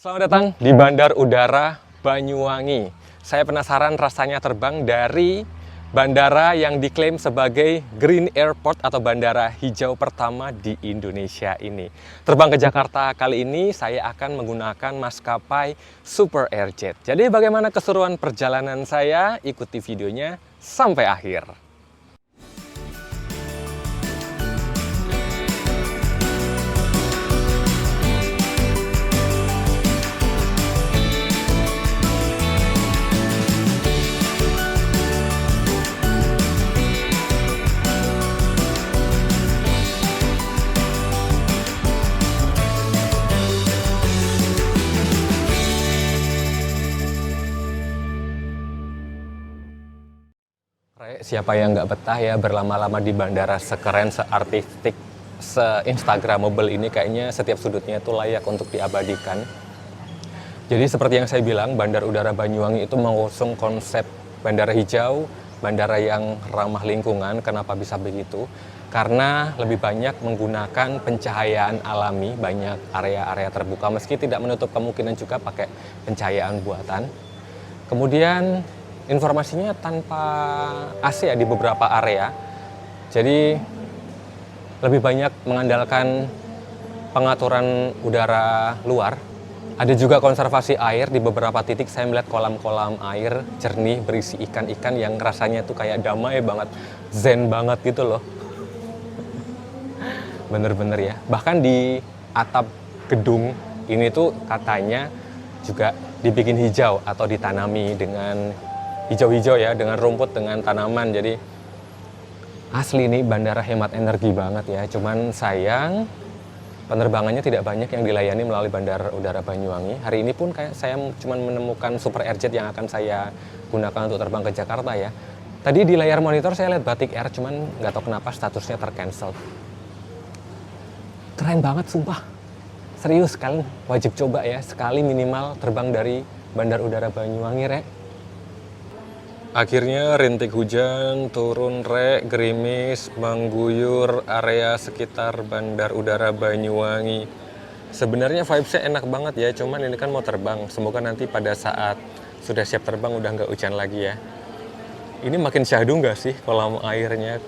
Selamat datang di Bandar Udara Banyuwangi. Saya penasaran rasanya terbang dari bandara yang diklaim sebagai Green Airport atau bandara hijau pertama di Indonesia ini. Terbang ke Jakarta kali ini saya akan menggunakan maskapai Super Airjet. Jadi bagaimana keseruan perjalanan saya? Ikuti videonya sampai akhir. Siapa yang nggak betah ya berlama-lama di bandara sekeren, seartistik, se-instagramable ini? Kayaknya setiap sudutnya itu layak untuk diabadikan. Jadi seperti yang saya bilang, Bandar Udara Banyuwangi itu mengusung konsep bandara hijau, bandara yang ramah lingkungan. Kenapa bisa begitu? Karena lebih banyak menggunakan pencahayaan alami, banyak area-area terbuka, meski tidak menutup kemungkinan juga pakai pencahayaan buatan. Kemudian informasinya tanpa AC ya di beberapa area, jadi lebih banyak mengandalkan pengaturan udara luar. Ada juga konservasi air di beberapa titik. Saya melihat kolam-kolam air jernih berisi ikan-ikan yang rasanya tuh kayak damai banget, zen banget gitu loh. Bener-bener ya. Bahkan di atap gedung ini tuh katanya juga dibikin hijau atau ditanami dengan hijau-hijau ya, dengan rumput, dengan tanaman. Jadi asli nih bandara hemat energi banget ya. Cuman sayang penerbangannya tidak banyak yang dilayani melalui Bandar Udara Banyuwangi. Hari ini pun kayak saya cuman menemukan Super Airjet yang akan saya gunakan untuk terbang ke Jakarta ya. Tadi di layar monitor saya lihat Batik Air, cuman nggak tahu kenapa statusnya tercancel. Keren banget sumpah. Serius, kalian wajib coba ya, sekali minimal terbang dari Bandar Udara Banyuwangi, Rek. Akhirnya rintik hujan turun, Rek, gerimis mengguyur area sekitar Bandar Udara Banyuwangi. Sebenarnya vibes-nya enak banget ya, cuman ini kan mau terbang. Semoga nanti pada saat sudah siap terbang udah nggak hujan lagi ya. Ini makin syahdu nggak sih kolam airnya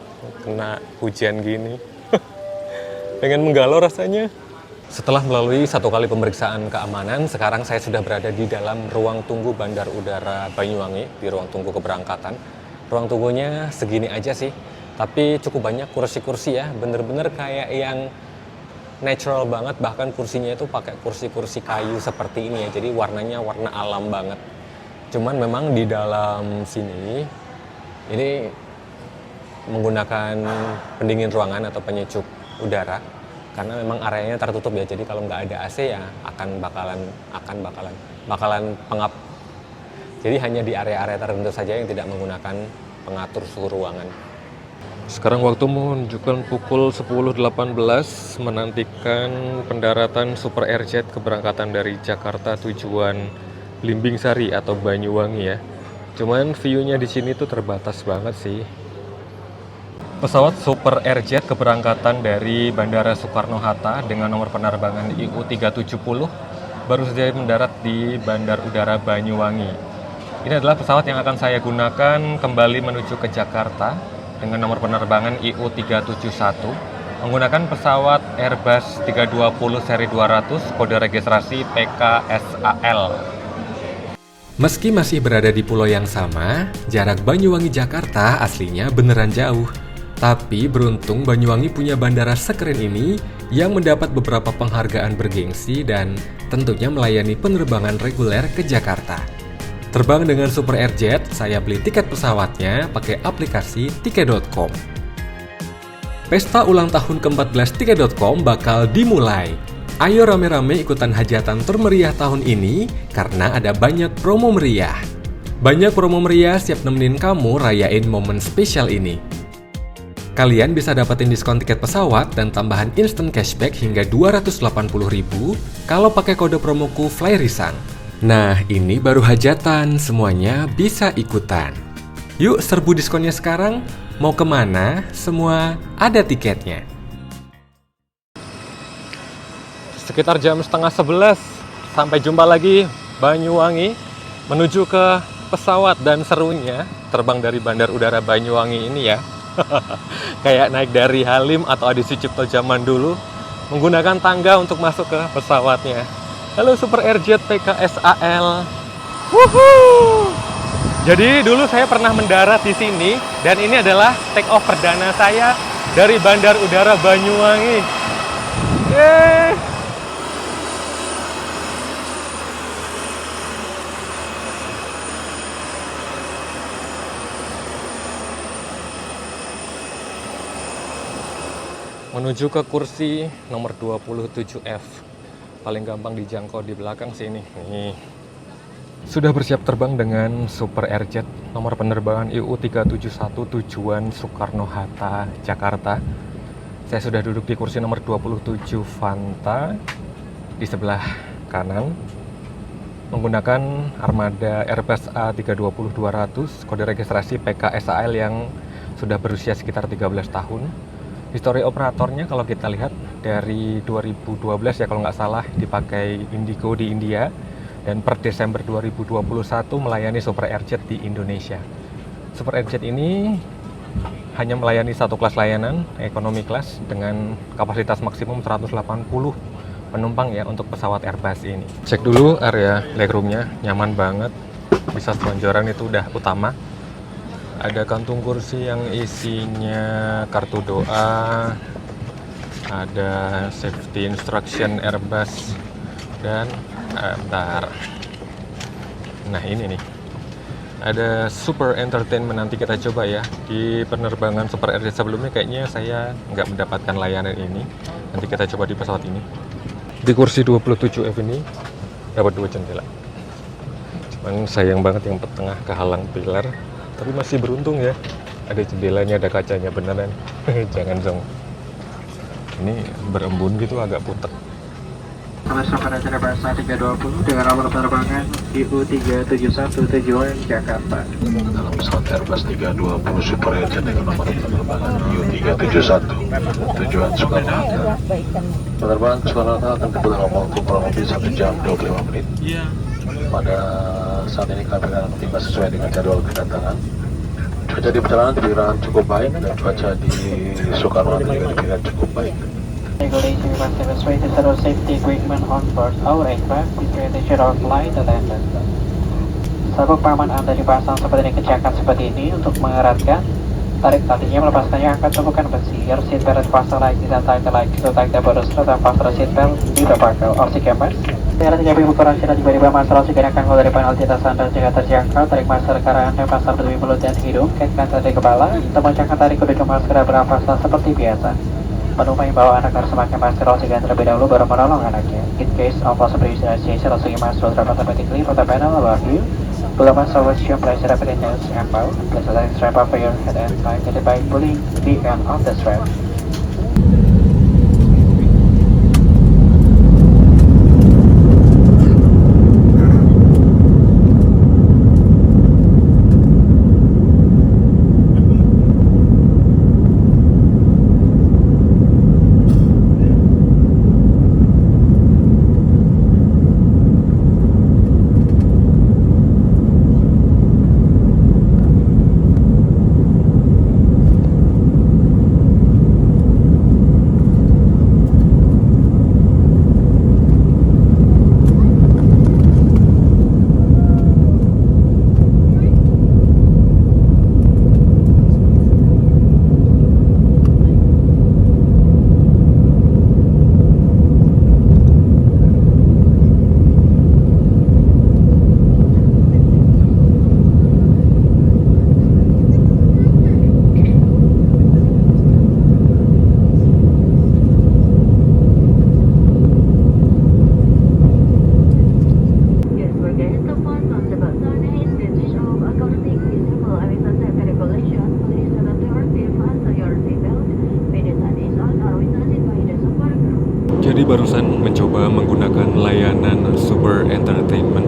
kena hujan gini? Pengen menggalau rasanya. Setelah melalui satu kali pemeriksaan keamanan, sekarang saya sudah berada di dalam ruang tunggu Bandar Udara Banyuwangi, di ruang tunggu keberangkatan. Ruang tunggunya segini aja sih, tapi cukup banyak kursi-kursi ya, bener-bener kayak yang natural banget, bahkan kursinya itu pakai kursi-kursi kayu seperti ini ya, jadi warnanya warna alam banget. Cuman memang di dalam sini, ini menggunakan pendingin ruangan atau penyejuk udara, karena memang areanya tertutup ya, jadi kalau nggak ada AC ya akan bakalan pengap. Jadi hanya di area-area tertentu saja yang tidak menggunakan pengatur suhu ruangan. Sekarang waktu menunjukkan pukul 10.18, menantikan pendaratan Super Airjet keberangkatan dari Jakarta tujuan Blimbing Sari atau Banyuwangi ya. Cuman view-nya di sini tuh terbatas banget sih. Pesawat Super Airjet keberangkatan dari Bandara Soekarno-Hatta dengan nomor penerbangan IU370 baru saja mendarat di Bandar Udara Banyuwangi. Ini adalah pesawat yang akan saya gunakan kembali menuju ke Jakarta dengan nomor penerbangan IU371 menggunakan pesawat Airbus 320 seri 200 kode registrasi PKSAL. Meski masih berada di pulau yang sama, jarak Banyuwangi-Jakarta aslinya beneran jauh. Tapi beruntung Banyuwangi punya bandara sekeren ini yang mendapat beberapa penghargaan bergengsi dan tentunya melayani penerbangan reguler ke Jakarta. Terbang dengan Super Airjet, saya beli tiket pesawatnya pakai aplikasi tiket.com. Pesta ulang tahun ke-14 tiket.com bakal dimulai. Ayo rame-rame ikutan hajatan termeriah tahun ini karena ada banyak promo meriah. Banyak promo meriah siap nemenin kamu rayain momen spesial ini. Kalian bisa dapetin diskon tiket pesawat dan tambahan instant cashback hingga 280.000 kalau pakai kode promoku FlyRisang. Nah, ini baru hajatan, semuanya bisa ikutan. Yuk serbu diskonnya sekarang, mau kemana? Semua ada tiketnya. Sekitar jam 10:30 Sampai jumpa lagi Banyuwangi menuju ke pesawat, dan serunya terbang dari Bandar Udara Banyuwangi ini ya. Kayak naik dari Halim atau Adi Sucipto zaman dulu, menggunakan tangga untuk masuk ke pesawatnya. Halo Super Airjet PKSAL. Wuhuu. Jadi dulu saya pernah mendarat di sini, dan ini adalah take off perdana saya dari Bandar Udara Banyuwangi. Yeay. Menuju ke kursi nomor 27F. Paling gampang dijangkau di belakang sini. Nih. Sudah bersiap terbang dengan Super Airjet nomor penerbangan IU 371 tujuan Soekarno-Hatta, Jakarta. Saya sudah duduk di kursi nomor 27 Fanta di sebelah kanan, menggunakan armada Airbus A320-200 kode registrasi PKSAL yang sudah berusia sekitar 13 tahun. Histori operatornya kalau kita lihat dari 2012 ya kalau nggak salah dipakai Indigo di India, dan per Desember 2021 melayani Super Airjet di Indonesia. Super Airjet ini hanya melayani satu kelas layanan, ekonomi kelas, dengan kapasitas maksimum 180 penumpang ya untuk pesawat Airbus ini. Cek dulu area legroomnya, nyaman banget, bisa selonjoran itu udah utama. Ada kantung kursi yang isinya kartu doa, ada safety instruction Airbus, dan bentar. Nah ini nih, ada Super Entertainment, nanti kita coba ya. Di penerbangan Super Airjet sebelumnya kayaknya saya nggak mendapatkan layanan ini. Nanti kita coba di pesawat ini. Di kursi 27F ini dapat 2 jendela. Cuman sayang banget yang tengah kehalang pilar. Tapi masih beruntung ya, ada jendelanya, ada kacanya beneran. Jangan dong. Ini berembun gitu, agak putek. Super Airjet Airbus A320 dengan nomor penerbangan IU 371 tujuan Jakarta. Dalam pesawat Airbus 320 Super Airjet dengan nomor penerbangan IU 371 tujuan Soekarno-Hatta. Penerbangan ke Soekarno-Hatta akan ditempuh dalam waktu kurang lebih 1 jam 25 menit. Pada saat ini kami akan tiba sesuai dengan jadwal kedatangan. Cuaca di perjalanan diperkirakan cukup baik, dan cuaca di Soekarno-Hatta juga diperkirakan cukup baik. Regulation must demonstrate the set of safety equipment on board our aircraft with the of flight attendant. Sabuk pengaman Anda dipasang seperti dikencangkan seperti ini untuk mengeratkan. Tarik talinya, melepaskannya akan tumpukan besi. Your seat belt fasten like this and tighten like this to tighten the bottom strap and fasten the seat belt di buckle or seat cameras. Tiada 3 ukuran sila tiba-tiba masalah segera akan keluar dari panel di atas Anda jika terjangkau. Tarik masker ke arah Anda, pasang berdiri mulut dan hidung, kaitkan dari kepala. Temukan tarik ujung masker bernafaslah seperti biasa. Penumpang yang bawa anak harus memakai masker oksigen terlebih dahulu baru menolong anaknya. In case of possible initiation, langsung masker terdapat automatically from the panel above you. Below mask always show pressure up in the ample. Place a strap over your head and tighten it by pulling the end of the strap. Jadi barusan mencoba menggunakan layanan Super Entertainment.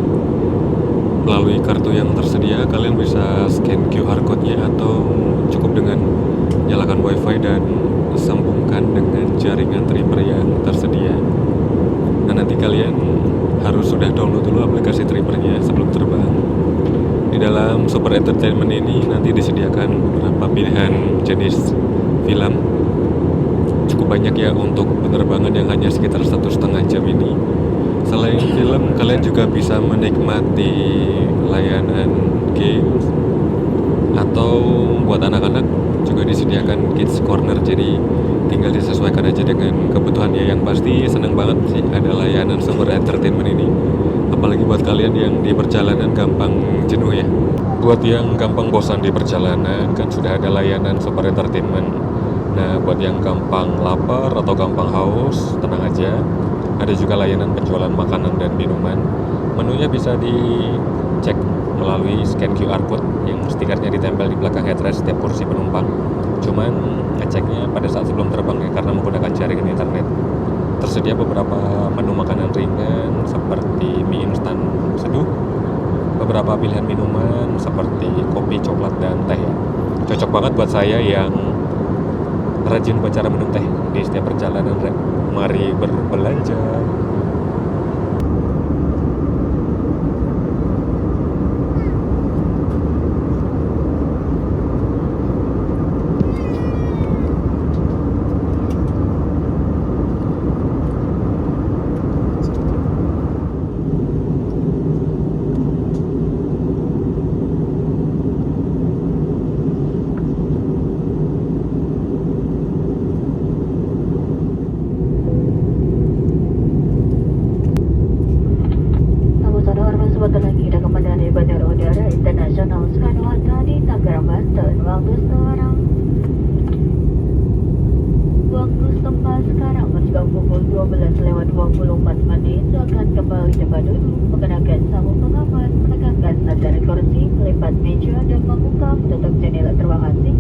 Melalui kartu yang tersedia, kalian bisa scan QR code-nya atau cukup dengan nyalakan WiFi dan sambungkan dengan jaringan Tripper yang tersedia. Nah, nanti kalian harus sudah download dulu aplikasi Trippernya sebelum terbang. Di dalam Super Entertainment ini nanti disediakan beberapa pilihan jenis film. Cukup banyak ya untuk penerbangan yang hanya sekitar 1,5 jam ini. Selain film, kalian juga bisa menikmati layanan games, atau buat anak-anak juga disediakan Kids Corner, jadi tinggal disesuaikan aja dengan kebutuhannya. Yang pasti seneng banget sih ada layanan Super Entertainment ini, apalagi buat kalian yang di perjalanan gampang jenuh ya. Buat yang gampang bosan di perjalanan kan sudah ada layanan Super Entertainment. Nah, buat yang gampang lapar atau gampang haus, tenang aja, ada juga layanan penjualan makanan dan minuman. Menunya bisa dicek melalui scan QR code yang stikernya ditempel di belakang headrest setiap kursi penumpang. Cuman ngeceknya pada saat sebelum terbang ya, karena menggunakan jaringan internet. Tersedia beberapa menu makanan ringan seperti mie instan seduh, beberapa pilihan minuman seperti kopi, coklat, dan teh ya. Cocok banget buat saya yang rajin baca minum teh di setiap perjalanan. Mari berbelanja. Sebentar lagi kita kembali dari Bandara Udara Internasional Soekarno-Hatta di Tangerang, Banten. Waktu setempat sekarang menunjukkan pukul 12:24. Silakan kembali tempat duduk, mengenakan sabuk pengaman, menegakkan sandaran kursi, melipat meja dan membuka tutup jendela terbang asing.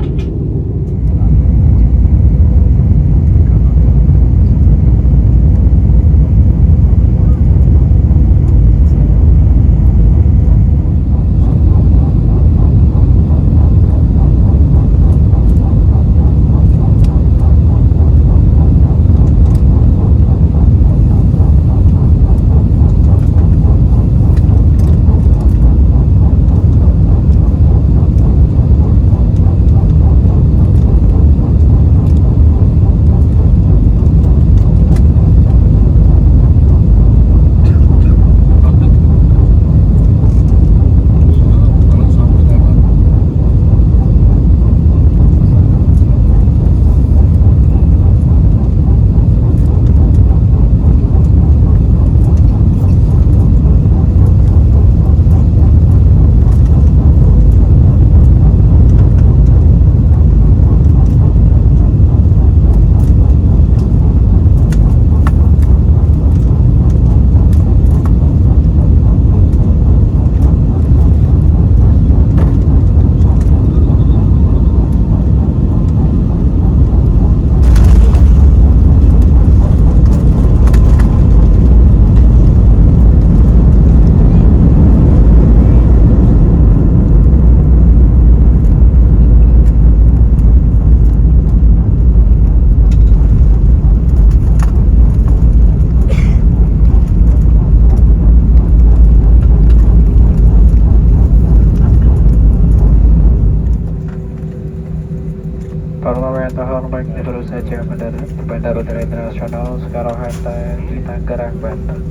Sebaiknya baru saja mendarat di Bandara Udara Internasional Soekarno-Hatta di Tangerang, Banten.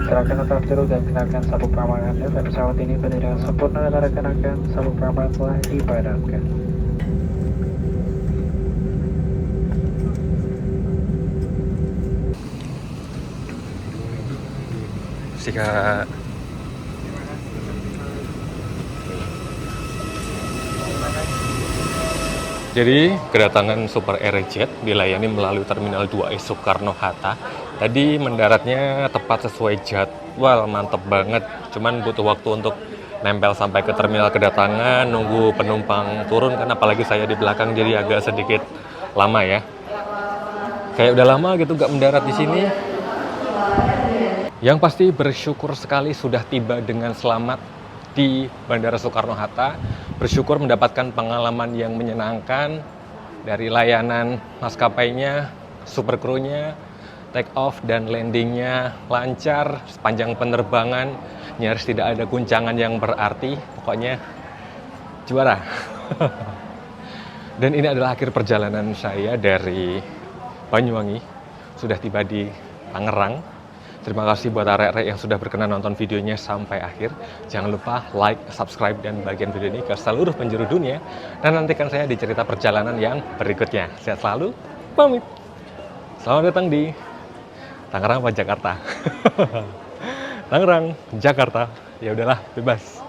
Silakan tetap duduk dan kenakan sabuk pengaman Anda. Dan pesawat ini berdiri dengan sempurna dan kenakan sabuk pengaman telah dipadamkan. Sikat. Jadi kedatangan Super Aerojet dilayani melalui Terminal 2 Soekarno-Hatta. Tadi mendaratnya tepat sesuai jadwal, mantep banget. Cuman butuh waktu untuk nempel sampai ke terminal kedatangan, nunggu penumpang turun kan, apalagi saya di belakang jadi agak sedikit lama ya. Kayak udah lama gitu gak mendarat di sini. Yang pasti bersyukur sekali sudah tiba dengan selamat di Bandara Soekarno-Hatta. Bersyukur mendapatkan pengalaman yang menyenangkan dari layanan maskapainya, super crew-nya. take off dan landingnya lancar sepanjang penerbangan, nyaris tidak ada guncangan yang berarti, pokoknya juara. Dan ini adalah akhir perjalanan saya dari Banyuwangi, sudah tiba di Tangerang. Terima kasih buat arek-arek yang sudah berkenan nonton videonya sampai akhir. Jangan lupa like, subscribe, dan bagian video ini ke seluruh penjuru dunia. Dan nantikan saya di cerita perjalanan yang berikutnya. Sehat selalu, pamit. Selamat datang di Tangerang apa Jakarta? Tangerang, Jakarta. Ya udahlah, bebas.